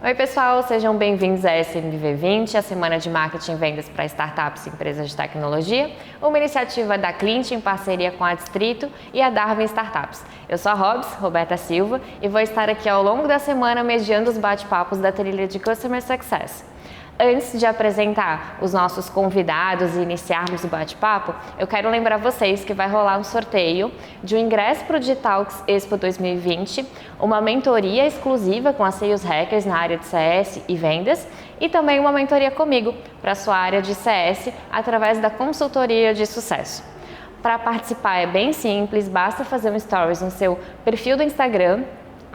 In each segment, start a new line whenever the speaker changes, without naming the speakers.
Oi, pessoal, sejam bem-vindos à SMV20, a Semana de Marketing e Vendas para Startups e Empresas de Tecnologia, uma iniciativa da Clint em parceria com a Distrito e a Darwin Startups. Eu sou a Roberta Silva, e vou estar aqui ao longo da semana mediando os bate-papos da trilha de Customer Success. Antes de apresentar os nossos convidados e iniciarmos o bate-papo, eu quero lembrar vocês que vai rolar um sorteio de um ingresso para o Digitalks Expo 2020, uma mentoria exclusiva com a Sales Hackers na área de CS e vendas e também uma mentoria comigo para a sua área de CS através da consultoria de sucesso. Para participar é bem simples, basta fazer um stories no seu perfil do Instagram,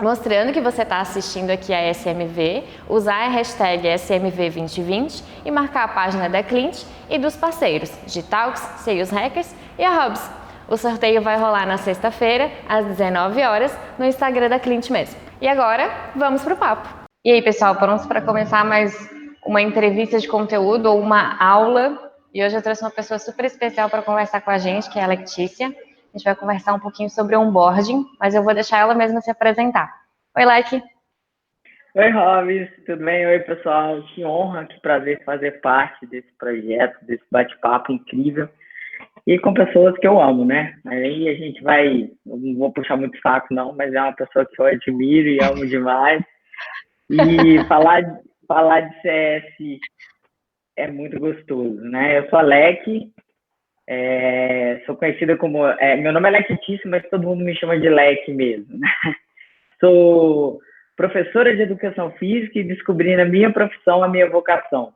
mostrando que você está assistindo aqui a SMV, usar a hashtag SMV2020 e marcar a página da Clint e dos parceiros, Digitalks, Sales Hackers e a Hubs. O sorteio vai rolar na sexta-feira, às 19 horas, no Instagram da Clint mesmo. E agora, vamos pro papo. E aí, pessoal, prontos para começar mais uma entrevista de conteúdo ou uma aula? E hoje eu trouxe uma pessoa super especial para conversar com a gente, que é a Letícia. A gente vai conversar um pouquinho sobre onboarding, mas eu vou deixar ela mesma se apresentar. Oi, Leque.
Oi, Robis, tudo bem? Oi, pessoal. Que honra, que prazer fazer parte desse projeto, desse bate-papo incrível. E com pessoas que eu amo, né? Aí a gente vai, não vou puxar muito saco não, mas é uma pessoa que eu admiro e amo demais. E falar de CS é muito gostoso, né? Eu sou a Leque, sou conhecida como... meu nome é Lequetíssima, mas todo mundo me chama de Leque mesmo, né? Sou professora de educação física e descobri na minha profissão a minha vocação.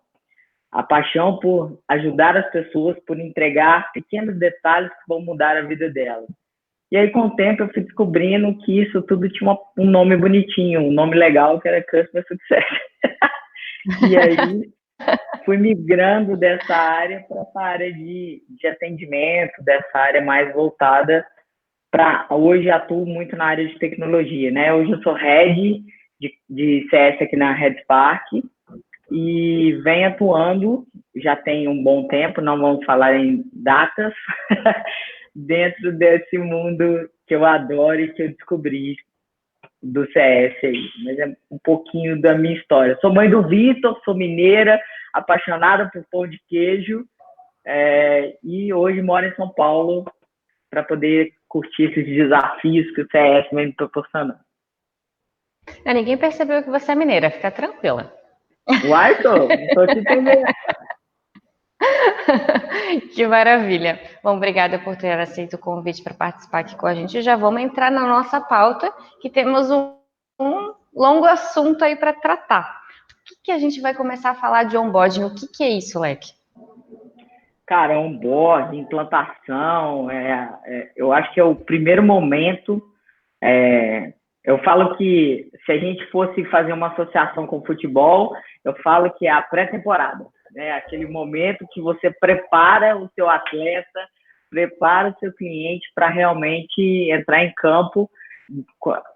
A paixão por ajudar as pessoas, por entregar pequenos detalhes que vão mudar a vida delas. E aí, com o tempo, eu fui descobrindo que isso tudo tinha um nome bonitinho, um nome legal, que era Customer Success. E aí, fui migrando dessa área para essa área de atendimento, dessa área mais voltada para... Hoje atuo muito na área de tecnologia, né? Hoje eu sou head de CS aqui na Red Spark e venho atuando, já tem um bom tempo, não vamos falar em datas, dentro desse mundo que eu adoro e que eu descobri do CS aí. Mas é um pouquinho da minha história. Sou mãe do Vitor, sou mineira, apaixonada por pão de queijo, e hoje moro em São Paulo para poder curtir esses desafios que o CS vem me proporcionando.
Ninguém percebeu que você é mineira, fica tranquila.
Uai, tô te entendendo.
Que maravilha. Bom, obrigada por ter aceito o convite para participar aqui com a gente. Já vamos entrar na nossa pauta, que temos um longo assunto aí para tratar. O que a gente vai começar a falar de onboarding? O que é isso, Leque?
Cara, onboarding, implantação, eu acho que é o primeiro momento. Eu falo que se a gente fosse fazer uma associação com o futebol, eu falo que é a pré-temporada, né? Aquele momento que você prepara o seu atleta, prepara o seu cliente para realmente entrar em campo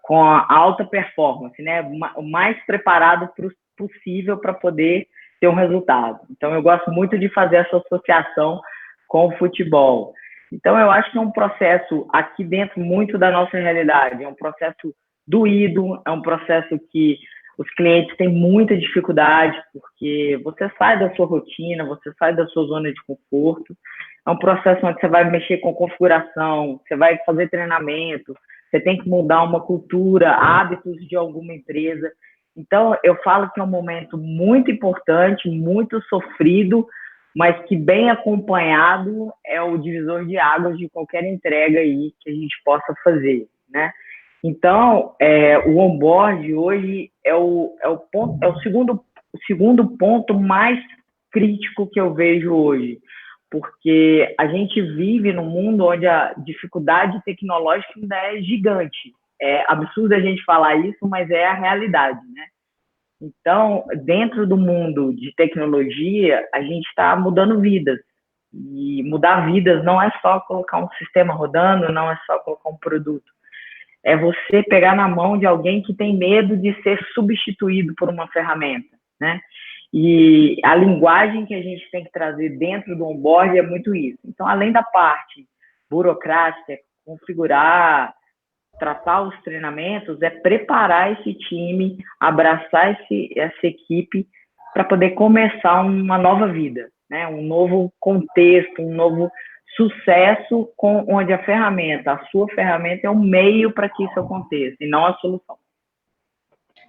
com a alta performance, né? O mais preparado possível para poder ter um resultado. Então, eu gosto muito de fazer essa associação com o futebol. Então, eu acho que é um processo aqui dentro muito da nossa realidade, é um processo doído, é um processo que os clientes têm muita dificuldade, porque você sai da sua rotina, você sai da sua zona de conforto, é um processo onde você vai mexer com configuração, você vai fazer treinamento, você tem que mudar uma cultura, hábitos de alguma empresa. Então, eu falo que é um momento muito importante, muito sofrido, mas que bem acompanhado é o divisor de águas de qualquer entrega aí que a gente possa fazer, né? Então, o onboard hoje é o segundo ponto mais crítico que eu vejo hoje, porque a gente vive num mundo onde a dificuldade tecnológica ainda é gigante. É absurdo a gente falar isso, mas é a realidade, né? Então, dentro do mundo de tecnologia, a gente está mudando vidas. E mudar vidas não é só colocar um sistema rodando, não é só colocar um produto. É você pegar na mão de alguém que tem medo de ser substituído por uma ferramenta, né? E a linguagem que a gente tem que trazer dentro do onboard é muito isso. Então, além da parte burocrática, configurar, tratar os treinamentos é preparar esse time, abraçar essa equipe para poder começar uma nova vida, né? Um novo contexto, um novo sucesso, onde a sua ferramenta é o meio para que isso aconteça e não a solução.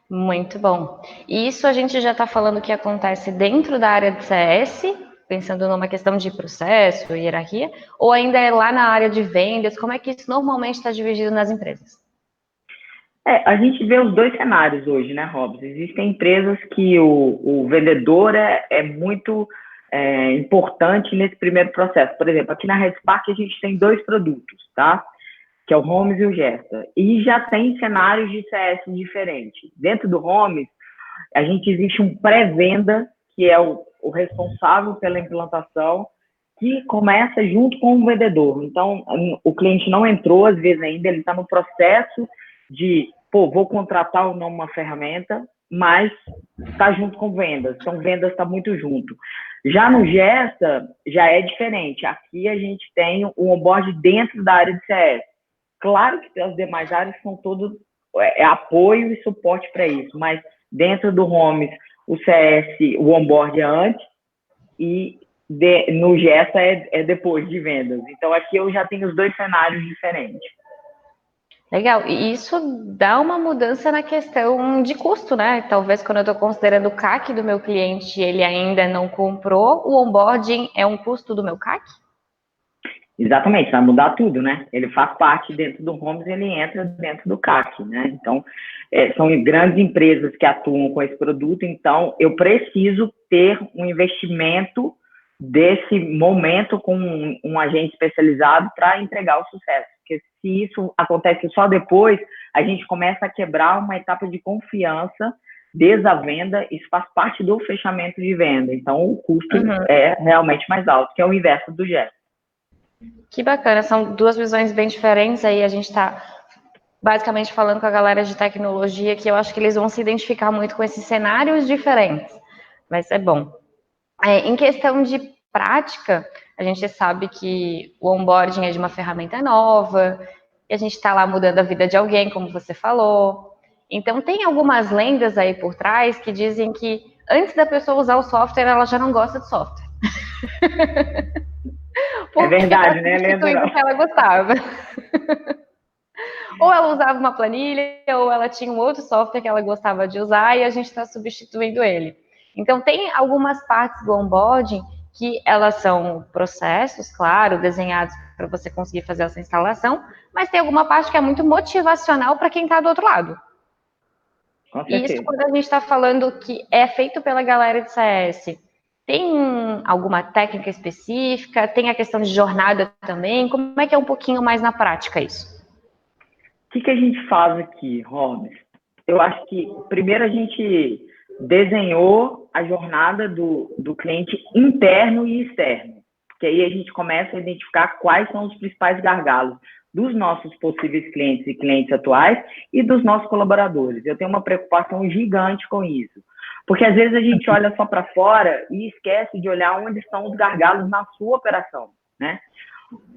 Muito bom. E isso a gente já está falando que acontece dentro da área de CS, pensando numa questão de processo, hierarquia, ou ainda é lá na área de vendas? Como é que isso normalmente está dividido nas empresas?
A gente vê os dois cenários hoje, né, Robson? Existem empresas que o vendedor é muito importante nesse primeiro processo. Por exemplo, aqui na Redspark a gente tem 2 produtos, tá? Que é o Homes e o Gesta. E já tem cenários de CS diferentes. Dentro do Homes, existe um pré-venda, que é o responsável pela implantação, que começa junto com o vendedor. Então, o cliente não entrou, às vezes ainda, ele está no processo de, vou contratar ou não uma ferramenta, mas está junto com vendas. Então, vendas está muito junto. Já no Gesta, já é diferente. Aqui a gente tem o onboard dentro da área de CS. Claro que as demais áreas são todas apoio e suporte para isso, mas dentro do Homes, o CS, o onboard é antes e no Gesta é depois de vendas. Então, aqui eu já tenho os 2 cenários diferentes.
Legal, e isso dá uma mudança na questão de custo, né? Talvez quando eu estou considerando o CAC do meu cliente, ele ainda não comprou, o onboarding é um custo do meu CAC?
Exatamente, vai mudar tudo, né? Ele faz parte dentro do Homes, ele entra dentro do CAC, né? Então, são grandes empresas que atuam com esse produto, então eu preciso ter um investimento desse momento com um agente especializado para entregar o sucesso. Porque se isso acontece só depois, a gente começa a quebrar uma etapa de confiança desde a venda, isso faz parte do fechamento de venda. Então, o custo é realmente mais alto, que é o inverso do gesto.
Que bacana, são 2 visões bem diferentes. Aí a gente está basicamente falando com a galera de tecnologia, que eu acho que eles vão se identificar muito com esses cenários diferentes. Vai ser bom. Em questão de prática, a gente sabe que o onboarding é de uma ferramenta nova, e a gente está lá mudando a vida de alguém, como você falou. Então, tem algumas lendas aí por trás que dizem que antes da pessoa usar o software, ela já não gosta de software.
É verdade, né,
Leandro? O que ela gostava. Ou ela usava uma planilha, ou ela tinha um outro software que ela gostava de usar e a gente está substituindo ele. Então, tem algumas partes do onboarding que elas são processos, claro, desenhados para você conseguir fazer essa instalação, mas tem alguma parte que é muito motivacional para quem está do outro lado. E isso, quando a gente está falando que é feito pela galera de CS, tem alguma técnica específica? Tem a questão de jornada também? Como é que é um pouquinho mais na prática isso?
O que a gente faz aqui, Robson? Eu acho que primeiro a gente desenhou a jornada do cliente interno e externo, porque aí a gente começa a identificar quais são os principais gargalos dos nossos possíveis clientes e clientes atuais e dos nossos colaboradores. Eu tenho uma preocupação gigante com isso, porque às vezes a gente olha só para fora e esquece de olhar onde estão os gargalos na sua operação, né?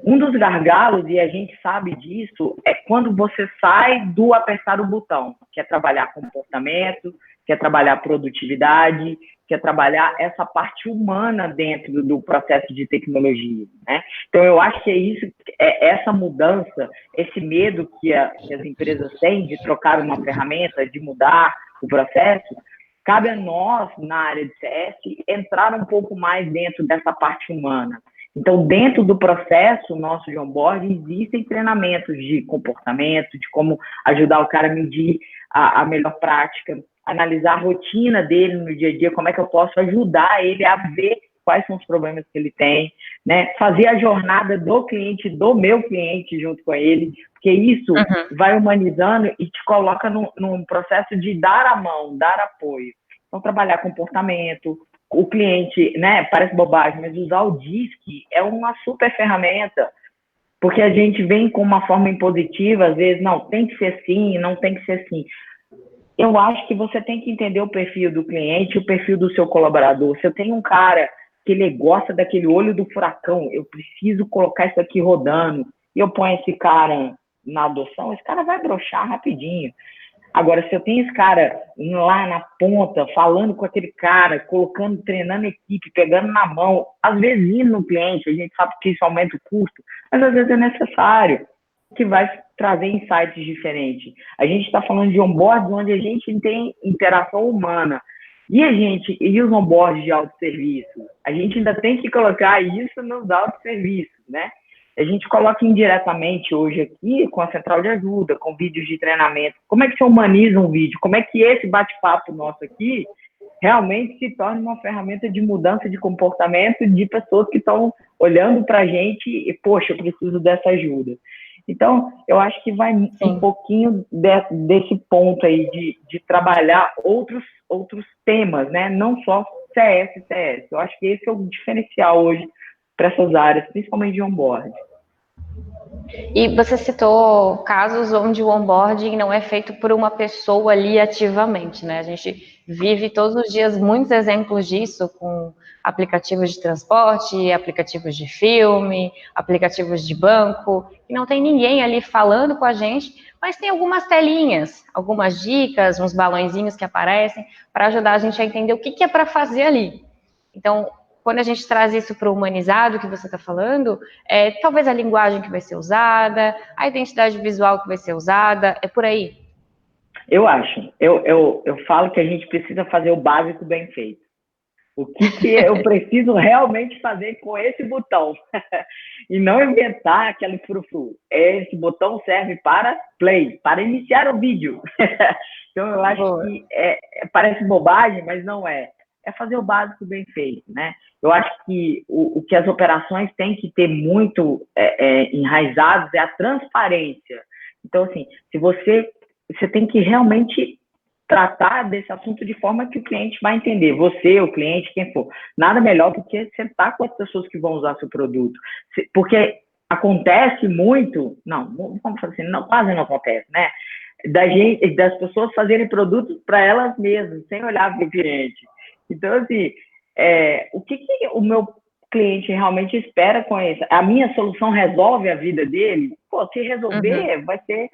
Um dos gargalos, e a gente sabe disso, é quando você sai do apertar o botão, que é trabalhar comportamento, que é trabalhar produtividade, que é trabalhar essa parte humana dentro do processo de tecnologia, né? Então, eu acho que é isso, essa mudança, esse medo que as empresas têm de trocar uma ferramenta, de mudar o processo, cabe a nós, na área de CS, entrar um pouco mais dentro dessa parte humana. Então, dentro do processo nosso de onboarding, existem treinamentos de comportamento, de como ajudar o cara a medir a melhor prática, analisar a rotina dele no dia a dia, como é que eu posso ajudar ele a ver quais são os problemas que ele tem, né? Fazer a jornada do cliente, do meu cliente junto com ele, porque isso vai humanizando e te coloca num processo de dar a mão, dar apoio. Então, trabalhar comportamento, o cliente, né, parece bobagem, mas usar o DISC é uma super ferramenta, porque a gente vem com uma forma impositiva, às vezes, não, tem que ser assim, não tem que ser assim. Eu acho que você tem que entender o perfil do cliente, o perfil do seu colaborador. Se eu tenho um cara que ele gosta daquele olho do furacão, eu preciso colocar isso aqui rodando, e eu ponho esse cara na adoção, esse cara vai broxar rapidinho. Agora, se eu tenho esse cara lá na ponta, falando com aquele cara, colocando, treinando a equipe, pegando na mão, às vezes indo no cliente, a gente sabe que isso aumenta o custo, mas às vezes é necessário, que vai trazer insights diferentes. A gente está falando de onboards onde a gente tem interação humana. E os onboards de autosserviço? A gente ainda tem que colocar isso nos autosserviços, né? A gente coloca indiretamente hoje aqui com a central de ajuda, com vídeos de treinamento. Como é que você humaniza um vídeo? Como é que esse bate-papo nosso aqui realmente se torna uma ferramenta de mudança de comportamento de pessoas que estão olhando para a gente e, poxa, eu preciso dessa ajuda. Então, eu acho que vai um pouquinho desse ponto aí de trabalhar outros temas, né? Não só CS. Eu acho que esse é o diferencial hoje para essas áreas, principalmente de onboard.
E você citou casos onde o onboarding não é feito por uma pessoa ali ativamente, né? A gente vive todos os dias muitos exemplos disso com aplicativos de transporte, aplicativos de filme, aplicativos de banco, e não tem ninguém ali falando com a gente, mas tem algumas telinhas, algumas dicas, uns balãozinhos que aparecem para ajudar a gente a entender o que é para fazer ali. Então, quando a gente traz isso para o humanizado que você está falando, talvez a linguagem que vai ser usada, a identidade visual que vai ser usada, é por aí.
Eu acho. Eu falo que a gente precisa fazer o básico bem feito. O que eu preciso realmente fazer com esse botão? E não inventar aquele frufru. Esse botão serve para play, para iniciar o vídeo. Então, eu acho que parece bobagem, mas não é. É fazer o básico bem feito, né? Eu acho que o que as operações têm que ter muito enraizados é a transparência. Então, assim, se você tem que realmente tratar desse assunto de forma que o cliente vai entender. Você, o cliente, quem for. Nada melhor do que sentar com as pessoas que vão usar seu produto. Porque acontece muito, não, vamos falar assim, não, quase não acontece, né? Das pessoas fazerem produtos para elas mesmas, sem olhar para o cliente. Então, assim, o que o meu cliente realmente espera com isso? A minha solução resolve a vida dele? Pô, se resolver, vai ser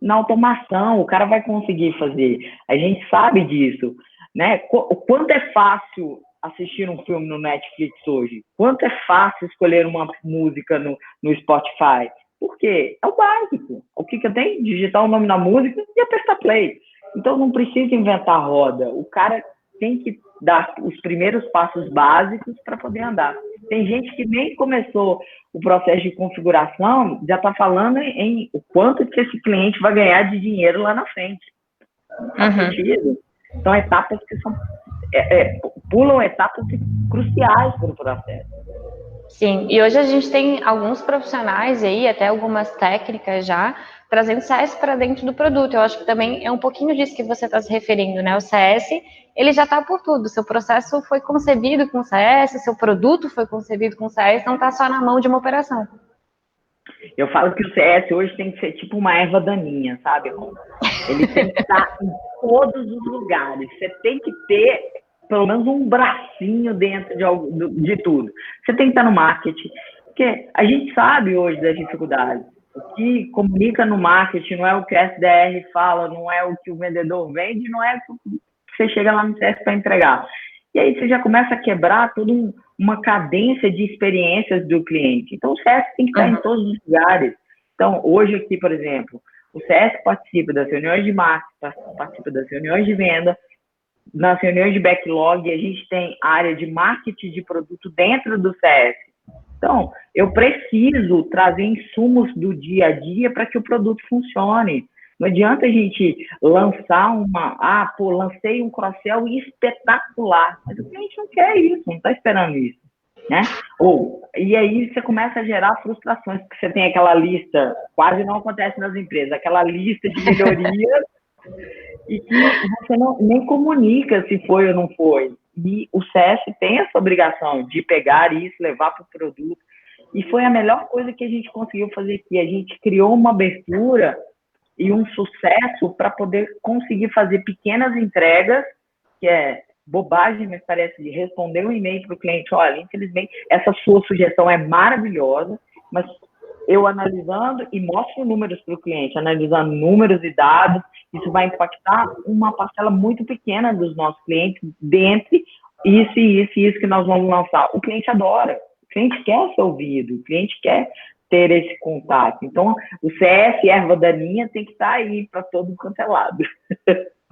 na automação, o cara vai conseguir fazer. A gente sabe disso, né? O quanto é fácil assistir um filme no Netflix hoje? Quanto é fácil escolher uma música no Spotify? Por quê? É o básico. O que eu tenho? Digitar o nome da música e apertar play. Então, não precisa inventar roda. O cara tem que dar os primeiros passos básicos para poder andar. Tem gente que nem começou o processo de configuração, já está falando em o quanto que esse cliente vai ganhar de dinheiro lá na frente. Não faz sentido. São etapas que pulam etapas cruciais para o processo.
Sim, e hoje a gente tem alguns profissionais aí, até algumas técnicas já, trazendo CS para dentro do produto. Eu acho que também é um pouquinho disso que você está se referindo, né? O CS, ele já está por tudo. Seu processo foi concebido com CS, seu produto foi concebido com CS, não está só na mão de uma operação.
Eu falo que o CS hoje tem que ser tipo uma erva daninha, sabe? Ele tem que estar em todos os lugares. Você tem que ter pelo menos um bracinho dentro de tudo. Você tem que estar no marketing, porque a gente sabe hoje das dificuldades. O que comunica no marketing não é o que a SDR fala, não é o que o vendedor vende, não é o que você chega lá no CS para entregar. E aí você já começa a quebrar toda uma cadência de experiências do cliente. Então, o CS tem que estar em todos os lugares. Então, hoje aqui, por exemplo, o CS participa das reuniões de marketing, participa das reuniões de venda, nas reuniões de backlog, a gente tem área de marketing de produto dentro do CS. Então, eu preciso trazer insumos do dia a dia para que o produto funcione. Não adianta a gente lançar lancei um cross-sell espetacular, mas o cliente não quer isso, não está esperando isso, né? E aí você começa a gerar frustrações, porque você tem aquela lista, quase não acontece nas empresas, aquela lista de melhorias e que você nem comunica se foi ou não foi. E o CS tem essa obrigação de pegar isso, levar para o produto. E foi a melhor coisa que a gente conseguiu fazer aqui. A gente criou uma abertura e um sucesso para poder conseguir fazer pequenas entregas, que é bobagem, mas parece de responder um e-mail para o cliente, olha, infelizmente, essa sua sugestão é maravilhosa, mas eu analisando e mostro números para o cliente, analisando números e dados, isso vai impactar uma parcela muito pequena dos nossos clientes, dentre isso e isso e isso que nós vamos lançar. O cliente adora, o cliente quer ser ouvido, o cliente quer ter esse contato. Então, o CS, erva daninha, tem que estar aí para todo quanto é lado.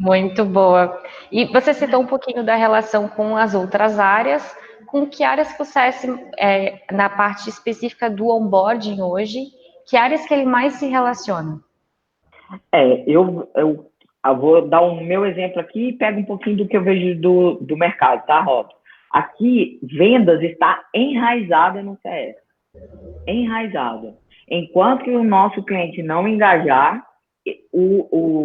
Muito boa. E você citou um pouquinho da relação com as outras áreas. Com que áreas que o CS, na parte específica do onboarding hoje, que áreas que ele mais se relaciona?
Eu vou dar o meu exemplo aqui e pego um pouquinho do que eu vejo do mercado, tá, Rob? Aqui, vendas está enraizada no CS. Enraizada. Enquanto que o nosso cliente não engajar,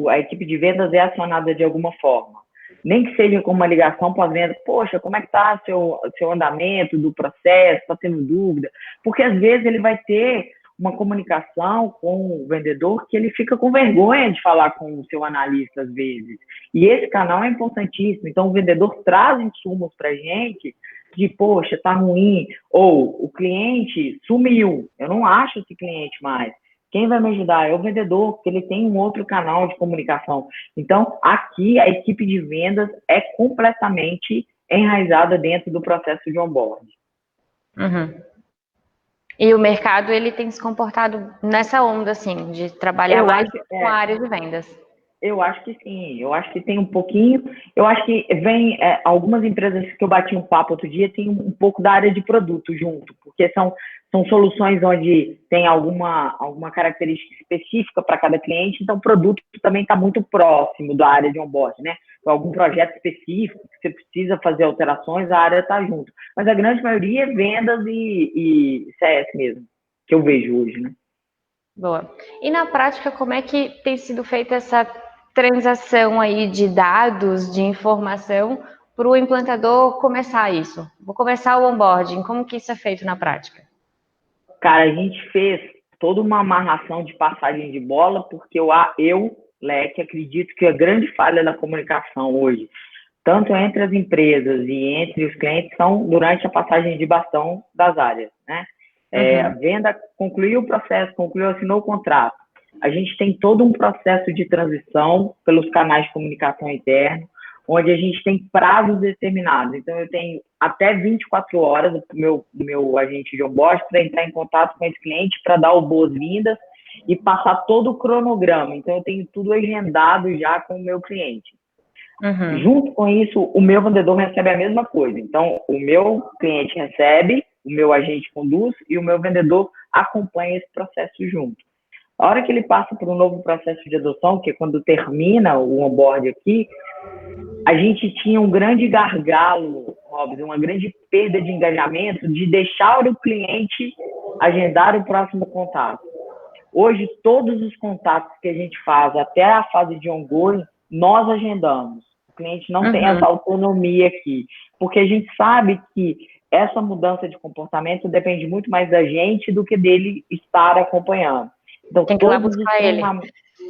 a equipe de vendas é acionada de alguma forma. Nem que seja com uma ligação pós-venda. Poxa, como é que está seu andamento do processo? Está tendo dúvida? Porque às vezes ele vai ter uma comunicação com o vendedor que ele fica com vergonha de falar com o seu analista às vezes. E esse canal é importantíssimo. Então, o vendedor traz insumos para a gente de, poxa, tá ruim, ou o cliente sumiu, eu não acho esse cliente mais. Quem vai me ajudar é o vendedor, porque ele tem um outro canal de comunicação. Então, aqui, a equipe de vendas é completamente enraizada dentro do processo de onboard.
Uhum. E o mercado, ele tem se comportado nessa onda, assim, de trabalhar mais com a área de vendas.
Eu acho que sim, eu acho que tem um pouquinho, eu acho que vem, algumas empresas que eu bati um papo outro dia, tem um pouco da área de produto junto, porque são soluções onde tem alguma característica específica para cada cliente, então o produto também está muito próximo da área de onboard, né? Então, algum projeto específico que você precisa fazer alterações, a área está junto. Mas a grande maioria é vendas e CS mesmo, que eu vejo hoje, né?
Boa. E na prática, como é que tem sido feita essa transação aí de dados, de informação, para o implantador começar isso? Vou começar o onboarding, como que isso é feito na prática?
Cara, a gente fez toda uma amarração de passagem de bola, porque Leque, acredito que a grande falha da comunicação hoje, tanto entre as empresas e entre os clientes, são durante a passagem de bastão das áreas, né? A venda concluiu o processo, assinou o contrato. A gente tem todo um processo de transição pelos canais de comunicação interno, onde a gente tem prazos determinados. Então, eu tenho até 24 horas do meu agente de onboard para entrar em contato com esse cliente, para dar o boas-vindas e passar todo o cronograma. Então, eu tenho tudo agendado já com o meu cliente. Junto com isso, o meu vendedor recebe a mesma coisa. Então, o meu cliente recebe, o meu agente conduz e o meu vendedor acompanha esse processo junto. A hora que ele passa por um novo processo de adoção, que é quando termina o onboard aqui, a gente tinha um grande gargalo, Robson, uma grande perda de engajamento de deixar o cliente agendar o próximo contato. Hoje, todos os contatos que a gente faz até a fase de onboarding, nós agendamos. O cliente não tem essa autonomia aqui, porque a gente sabe que essa mudança de comportamento depende muito mais da gente do que dele estar acompanhando. Então,
tem que ir lá buscar ele.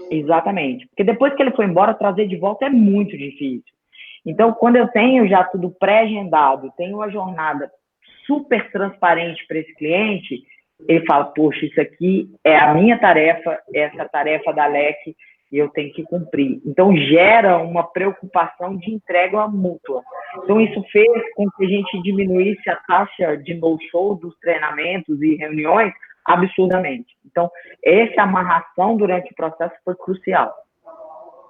Exatamente. Porque depois que ele foi embora, trazer de volta é muito difícil. Então, quando eu tenho já tudo pré-agendado, tenho uma jornada super transparente para esse cliente, ele fala, poxa, isso aqui é a minha tarefa, essa tarefa da LEC, e eu tenho que cumprir. Então, gera uma preocupação de entrega mútua. Então, isso fez com que a gente diminuísse a taxa de no-show dos treinamentos e reuniões absurdamente. Então, essa amarração durante o processo foi crucial.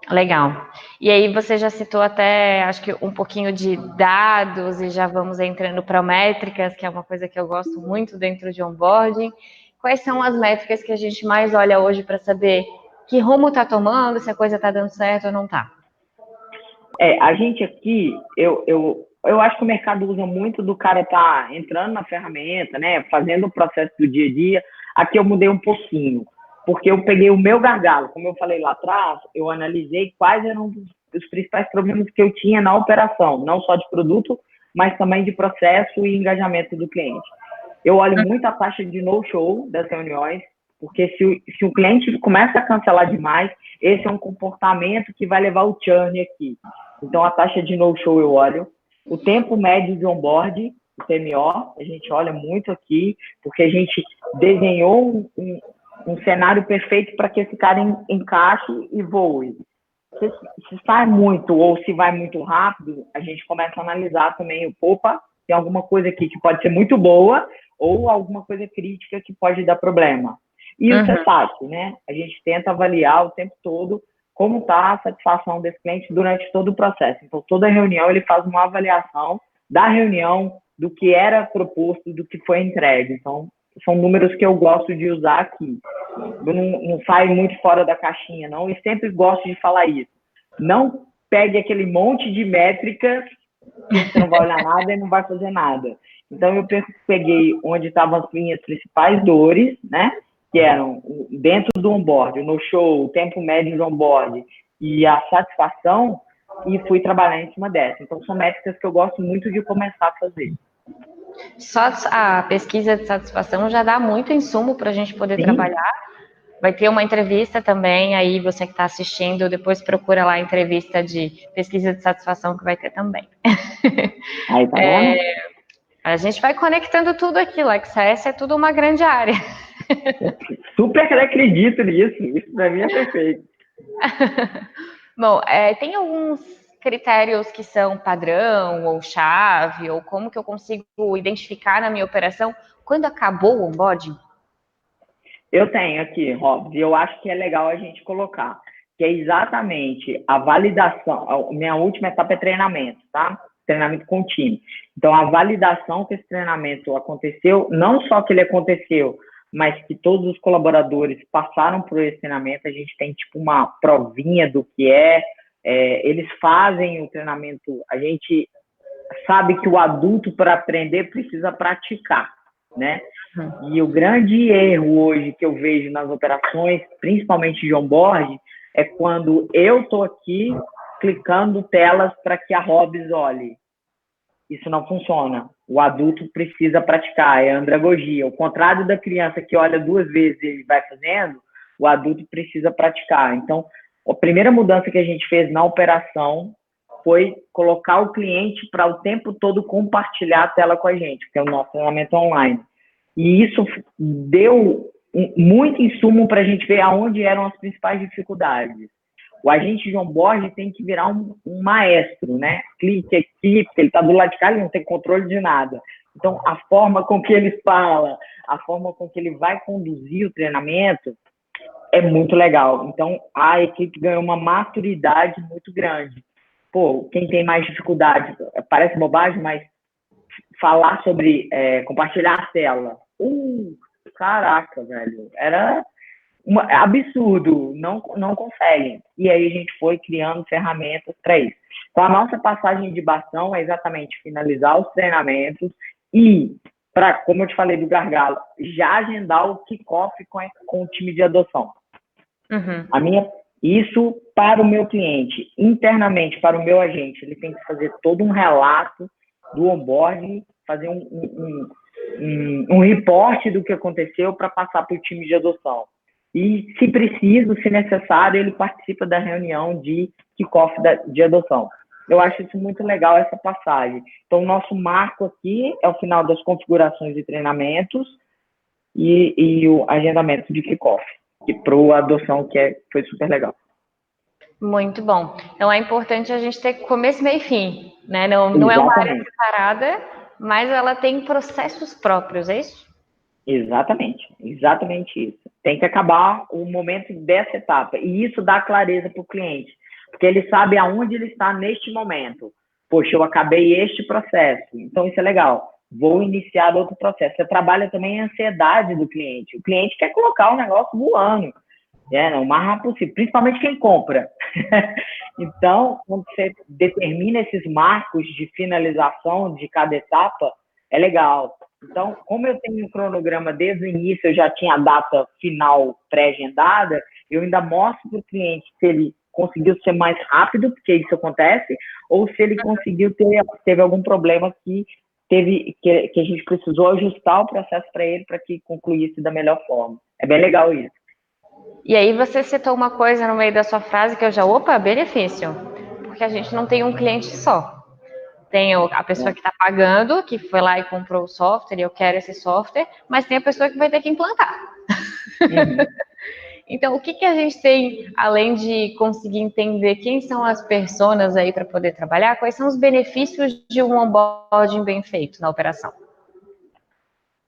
Legal. E aí você já citou até, acho que um pouquinho de dados e já vamos entrando para métricas, que é uma coisa que eu gosto muito dentro de onboarding. Quais são as métricas que a gente mais olha hoje para saber que rumo está tomando, se a coisa está dando certo ou não está?
A gente aqui, eu acho que o mercado usa muito do cara estar entrando na ferramenta, né, fazendo o processo do dia a dia. Aqui eu mudei um pouquinho, porque eu peguei o meu gargalo, como eu falei lá atrás, eu analisei quais eram os principais problemas que eu tinha na operação, não só de produto, mas também de processo e engajamento do cliente. Eu olho muito a taxa de no-show das reuniões, porque se o cliente começa a cancelar demais, esse é um comportamento que vai levar o churn aqui. Então, a taxa de no-show eu olho. O tempo médio de onboard, o TMO, a gente olha muito aqui, porque a gente desenhou um cenário perfeito para que esse cara encaixe e voe. Se sai muito ou se vai muito rápido, a gente começa a analisar também, opa, tem alguma coisa aqui que pode ser muito boa ou alguma coisa crítica que pode dar problema. E o CSAT, né? A gente tenta avaliar o tempo todo como está a satisfação desse cliente durante todo o processo. Então, toda reunião ele faz uma avaliação da reunião, do que era proposto, do que foi entregue. Então, são números que eu gosto de usar aqui. Eu não saio muito fora da caixinha, não, e sempre gosto de falar isso. Não pegue aquele monte de métricas que você não vai olhar nada e não vai fazer nada. Então, eu peguei onde estavam as minhas principais dores, né? Que eram dentro do onboard, no show, o tempo médio de onboard e a satisfação, e fui trabalhar em cima dessa. Então, são métricas que eu gosto muito de começar a fazer.
Só a pesquisa de satisfação já dá muito insumo para a gente poder trabalhar. Vai ter uma entrevista também, aí você que está assistindo, depois procura lá a entrevista de pesquisa de satisfação que vai ter também.
Aí, tá vendo?
A gente vai conectando tudo aquilo, a XS é tudo uma grande área.
Super acredito nisso, isso para mim é perfeito.
Bom, tem alguns critérios que são padrão ou chave, ou como que eu consigo identificar na minha operação quando acabou o onboarding?
Eu tenho aqui, Rob, e eu acho que é legal a gente colocar, que é exatamente a validação. Minha última etapa é treinamento, tá? Treinamento contínuo. Então, a validação que esse treinamento aconteceu, não só que ele aconteceu, mas que todos os colaboradores passaram por esse treinamento. A gente tem tipo uma provinha do que eles fazem o treinamento. A gente sabe que o adulto, para aprender, precisa praticar, né? E o grande erro hoje que eu vejo nas operações, principalmente de onboard, é quando eu estou aqui clicando telas para que a Hobbs olhe. Isso não funciona. O adulto precisa praticar, é andragogia. Ao contrário da criança que olha 2 vezes e vai fazendo, o adulto precisa praticar. Então, a primeira mudança que a gente fez na operação foi colocar o cliente para o tempo todo compartilhar a tela com a gente, que é o nosso treinamento online. E isso deu muito insumo para a gente ver aonde eram as principais dificuldades. O agente de onboard tem que virar um maestro, né? Clique aqui, ele está do lado de cá, ele não tem controle de nada. Então, a forma com que ele fala, a forma com que ele vai conduzir o treinamento é muito legal. Então, a equipe ganhou uma maturidade muito grande. Pô, quem tem mais dificuldade, parece bobagem, mas falar sobre compartilhar a tela. Caraca, velho. Era absurdo. Não conseguem. E aí a gente foi criando ferramentas para isso. Então, a nossa passagem de bastão é exatamente finalizar os treinamentos e, como eu te falei do gargalo, já agendar o kickoff com o time de adoção. Isso para o meu cliente. Internamente, para o meu agente, ele tem que fazer todo um relato do onboarding, fazer um reporte do que aconteceu para passar para o time de adoção. E, se preciso, se necessário, ele participa da reunião de kickoff de adoção. Eu acho isso muito legal, essa passagem. Então, o nosso marco aqui é o final das configurações de treinamentos e o agendamento de kickoff, que para a adoção foi super legal.
Muito bom. Então, é importante a gente ter começo, meio e fim, né? Não é uma área separada, mas ela tem processos próprios, é isso?
Exatamente isso. Tem que acabar o momento dessa etapa. E isso dá clareza para o cliente, porque ele sabe aonde ele está neste momento. Poxa, eu acabei este processo, então isso é legal. Vou iniciar outro processo. Você trabalha também a ansiedade do cliente. O cliente quer colocar o negócio voando, o mais rápido possível, principalmente quem compra. Então, quando você determina esses marcos de finalização de cada etapa, é legal. Então, como eu tenho um cronograma desde o início, eu já tinha a data final pré-agendada, eu ainda mostro para o cliente se ele conseguiu ser mais rápido, porque isso acontece, ou se ele conseguiu teve algum problema que a gente precisou ajustar o processo para ele para que concluísse da melhor forma. É bem legal isso.
E aí você citou uma coisa no meio da sua frase que eu já, benefício, porque a gente não tem um cliente só. Tem a pessoa que está pagando, que foi lá e comprou o software, e eu quero esse software, mas tem a pessoa que vai ter que implantar.
Uhum.
Então, o que que a gente tem, além de conseguir entender quem são as personas aí para poder trabalhar, quais são os benefícios de um onboarding bem feito na operação?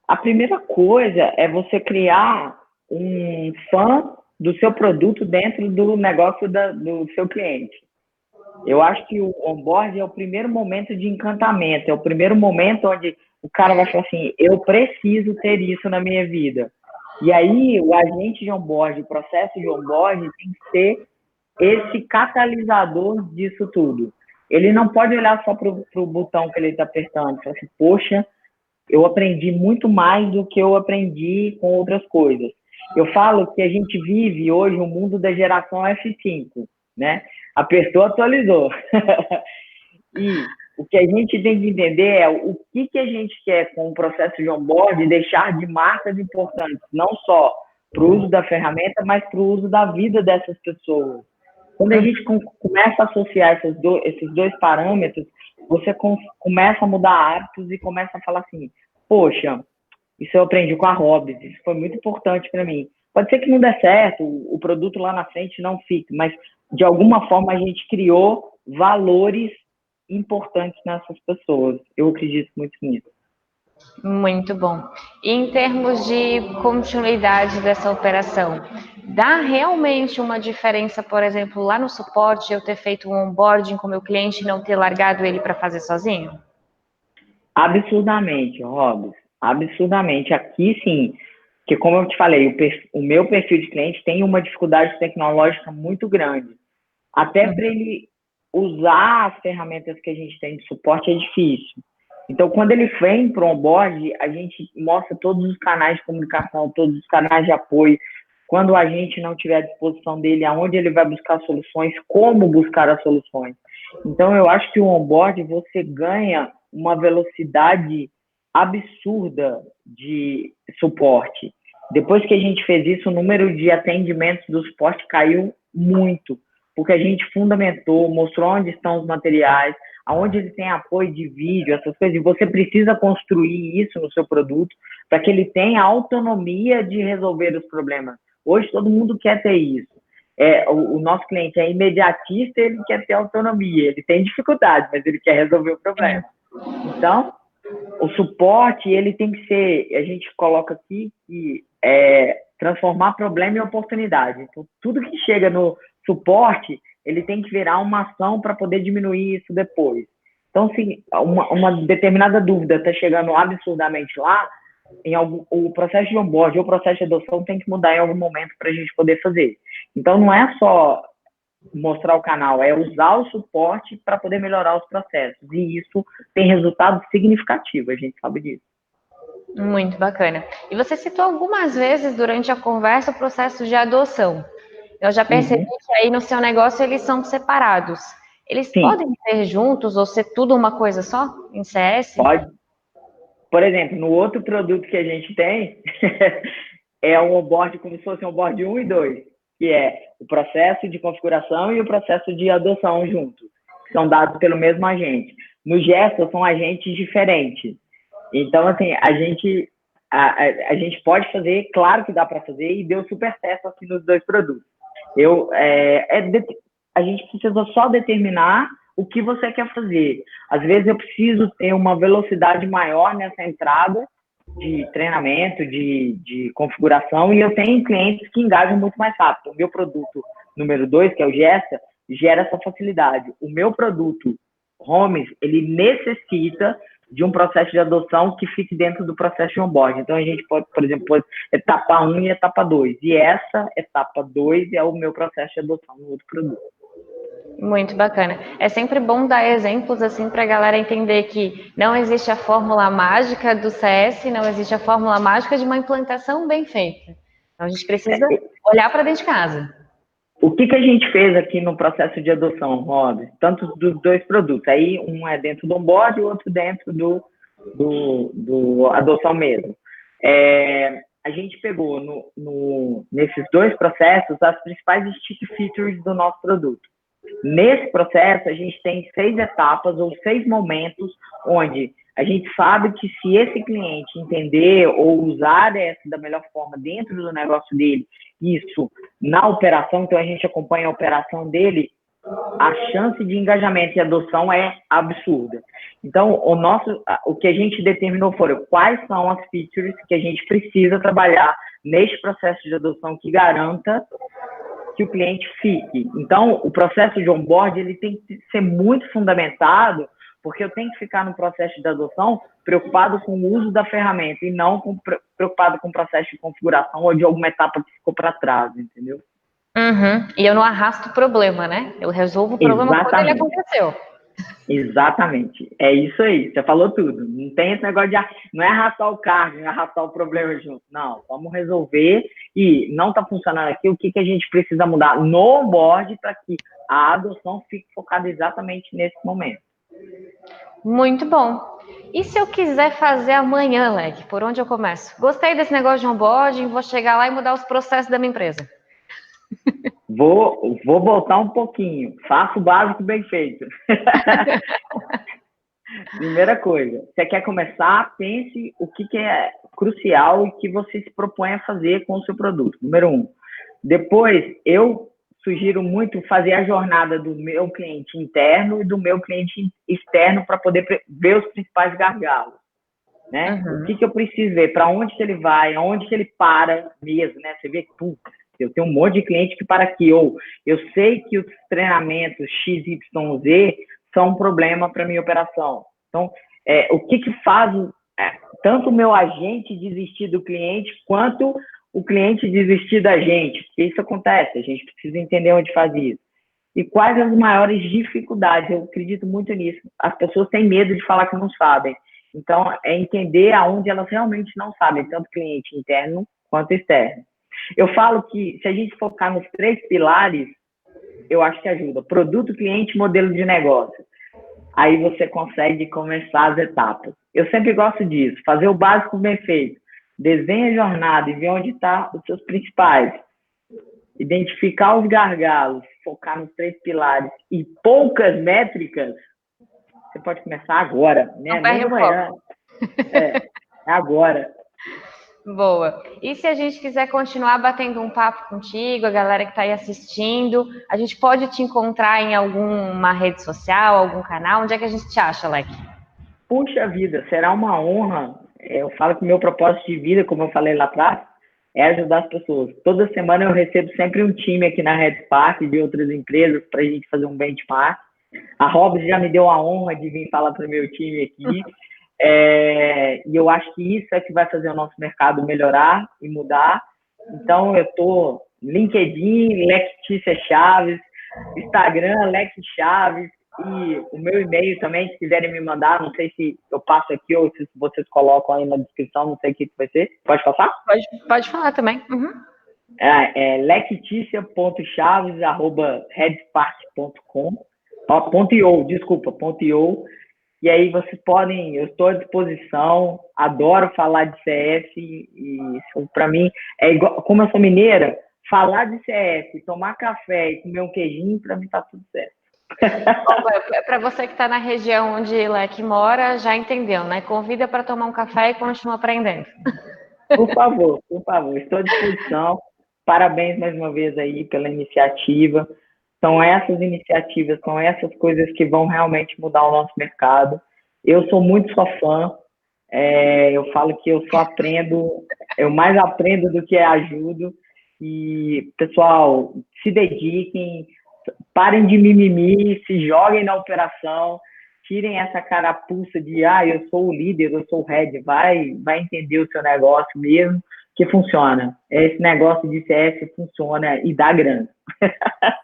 A primeira coisa é você criar um fã do seu produto dentro do negócio do seu cliente. Eu acho que o onboard é o primeiro momento de encantamento, é o primeiro momento onde o cara vai falar assim, eu preciso ter isso na minha vida. E aí, o agente de onboard, o processo de onboard tem que ser esse catalisador disso tudo. Ele não pode olhar só para o botão que ele está apertando e falar assim, poxa, eu aprendi muito mais do que eu aprendi com outras coisas. Eu falo que a gente vive hoje um mundo da geração F5, né? Apertou, atualizou. E o que a gente tem que entender é o que a gente quer com o processo de onboard deixar de marcas importantes, não só para o uso da ferramenta, mas para o uso da vida dessas pessoas. Quando a gente começa a associar esses dois parâmetros, você começa a mudar hábitos e começa a falar assim, poxa, isso eu aprendi com a Hobbes, isso foi muito importante para mim. Pode ser que não dê certo, o produto lá na frente não fique, mas de alguma forma a gente criou valores importantes nessas pessoas. Eu acredito muito nisso.
Muito bom. E em termos de continuidade dessa operação, dá realmente uma diferença, por exemplo, lá no suporte, eu ter feito um onboarding com o meu cliente e não ter largado ele para fazer sozinho?
Absurdamente, Robson. Absurdamente. Aqui, sim, que como eu te falei, o meu perfil de cliente tem uma dificuldade tecnológica muito grande. Até para ele usar as ferramentas que a gente tem de suporte é difícil. Então, quando ele vem para o onboard, a gente mostra todos os canais de comunicação, todos os canais de apoio. Quando a gente não tiver à disposição dele, aonde ele vai buscar soluções, como buscar as soluções. Então, eu acho que o onboard você ganha uma velocidade absurda de suporte. Depois que a gente fez isso, o número de atendimentos do suporte caiu muito, porque a gente fundamentou, mostrou onde estão os materiais, aonde ele tem apoio de vídeo, essas coisas, e você precisa construir isso no seu produto para que ele tenha autonomia de resolver os problemas. Hoje todo mundo quer ter isso. O nosso cliente é imediatista, ele quer ter autonomia, ele tem dificuldade, mas ele quer resolver o problema. Então, o suporte, ele tem que ser, a gente coloca aqui que transformar problema em oportunidade. Então, tudo que chega no suporte, ele tem que virar uma ação para poder diminuir isso depois. Então, se uma determinada dúvida está chegando absurdamente lá, o processo de onboard ou o processo de adoção tem que mudar em algum momento para a gente poder fazer. Então, não é só mostrar o canal, é usar o suporte para poder melhorar os processos. E isso tem resultado significativo, a gente sabe disso.
Muito bacana. E você citou algumas vezes durante a conversa o processo de adoção. Eu já percebi que aí no seu negócio eles são separados. Eles
Sim,
podem ser juntos ou ser tudo uma coisa só em CS?
pode. Por exemplo, no outro produto que a gente tem, é um onboard como se fosse um onboard 1 e 2, que é o processo de configuração e o processo de adoção juntos, que são dados pelo mesmo agente. No Gesto, são agentes diferentes. Então, assim, a gente pode fazer, claro que dá para fazer, e deu super certo aqui nos dois produtos. A gente precisa só determinar o que você quer fazer. Às vezes eu preciso ter uma velocidade maior nessa entrada de treinamento, de configuração, e eu tenho clientes que engajam muito mais rápido. O meu produto número 2, que é o Gesta, gera essa facilidade. O meu produto Homes, ele necessita de um processo de adoção que fique dentro do processo de onboard. Então, a gente pode, por exemplo, etapa 1 e etapa 2. E essa etapa 2 é o meu processo de adoção no outro produto.
Muito bacana. É sempre bom dar exemplos assim para a galera entender que não existe a fórmula mágica do CS, não existe a fórmula mágica de uma implantação bem feita. Então a gente precisa olhar para dentro de casa.
O que a gente fez aqui no processo de adoção, Rob? Tanto dos dois produtos. Aí um é dentro do onboard e o outro dentro do adoção mesmo. A gente pegou nesses dois processos as principais stick features do nosso produto. Nesse processo, a gente tem 6 etapas ou 6 momentos onde a gente sabe que se esse cliente entender ou usar essa da melhor forma dentro do negócio dele, isso na operação, então a gente acompanha a operação dele, a chance de engajamento e adoção é absurda. Então, o que a gente determinou foram quais são as features que a gente precisa trabalhar neste processo de adoção que garanta que o cliente fique. Então, o processo de onboard ele tem que ser muito fundamentado, porque eu tenho que ficar no processo de adoção preocupado com o uso da ferramenta e não preocupado com o processo de configuração ou de alguma etapa que ficou para trás, entendeu?
Uhum. E eu não arrasto o problema, né? Eu resolvo o problema quando ele aconteceu.
Exatamente. É isso aí. Você falou tudo. Não tem esse negócio de... Não é arrastar o cargo, não é arrastar o problema junto. Não, vamos resolver e não está funcionando aqui. O que a gente precisa mudar no onboard para que a adoção fique focada exatamente nesse momento.
Muito bom. E se eu quiser fazer amanhã, Leque, por onde eu começo? Gostei desse negócio de onboarding, vou chegar lá e mudar os processos da minha empresa.
Vou voltar um pouquinho. Faça o básico bem feito. Primeira coisa, você quer começar, pense o que é crucial e que você se propõe a fazer com o seu produto. Número 1. Depois, eu sugiro muito fazer a jornada do meu cliente interno e do meu cliente externo para poder ver os principais gargalos. Né? Uhum. O que eu preciso ver? Para onde que ele vai? Aonde que ele para mesmo? Né? Você vê que, putz, eu tenho um monte de cliente que para aqui. Ou eu sei que os treinamentos XYZ são um problema para a minha operação. Então, o que faz tanto o meu agente desistir do cliente quanto o cliente desistir da gente? Porque isso acontece, a gente precisa entender onde faz isso. E quais as maiores dificuldades? Eu acredito muito nisso. As pessoas têm medo de falar que não sabem. Então, é entender aonde elas realmente não sabem, tanto cliente interno quanto externo. Eu falo que se a gente focar nos 3 pilares, eu acho que ajuda. Produto, cliente, modelo de negócio. Aí você consegue começar as etapas. Eu sempre gosto disso, fazer o básico bem feito. Desenha a jornada e ver onde estão os seus principais. Identificar os gargalos, focar nos 3 pilares e poucas métricas, você pode começar agora, né? Nem amanhã. É agora.
Boa. E se a gente quiser continuar batendo um papo contigo, a galera que está aí assistindo, a gente pode te encontrar em alguma rede social, algum canal? Onde é que a gente te acha, Leque?
Puxa vida, será uma honra. Eu falo que o meu propósito de vida, como eu falei lá atrás, é ajudar as pessoas. Toda semana eu recebo sempre um time aqui na Red Park de outras empresas para a gente fazer um benchmark. A Robs já me deu a honra de vir falar para o meu time aqui. E eu acho que isso é que vai fazer o nosso mercado melhorar e mudar. Então, eu estou LinkedIn, Letícia Chaves, Instagram, Leque Chaves, e o meu e-mail também, se quiserem me mandar, não sei se eu passo aqui ou se vocês colocam aí na descrição, não sei o que vai ser. Pode passar?
Pode falar também. Uhum.
lecticia.chaves@redspark.com. .io. E aí vocês podem, eu estou à disposição, adoro falar de CS e para mim é igual, como eu sou mineira, falar de CS, tomar café e comer um queijinho, para mim tá tudo certo.
Para você que está na região onde Leque mora, já entendeu, né? Convida para tomar um café e continua aprendendo.
Por favor, estou à disposição. Parabéns mais uma vez aí pela iniciativa. São essas iniciativas, são essas coisas que vão realmente mudar o nosso mercado. Eu sou muito sua fã. Eu falo que eu só aprendo, eu mais aprendo do que ajudo. E, pessoal, se dediquem, parem de mimimi, se joguem na operação, tirem essa carapuça de, eu sou o líder, eu sou o head, vai entender o seu negócio mesmo, que funciona. Esse negócio de CS funciona e dá grana.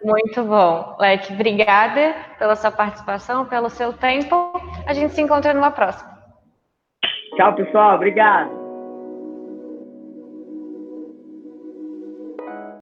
Muito bom. Leque, obrigada pela sua participação, pelo seu tempo. A gente se encontra numa próxima.
Tchau, pessoal. Obrigado.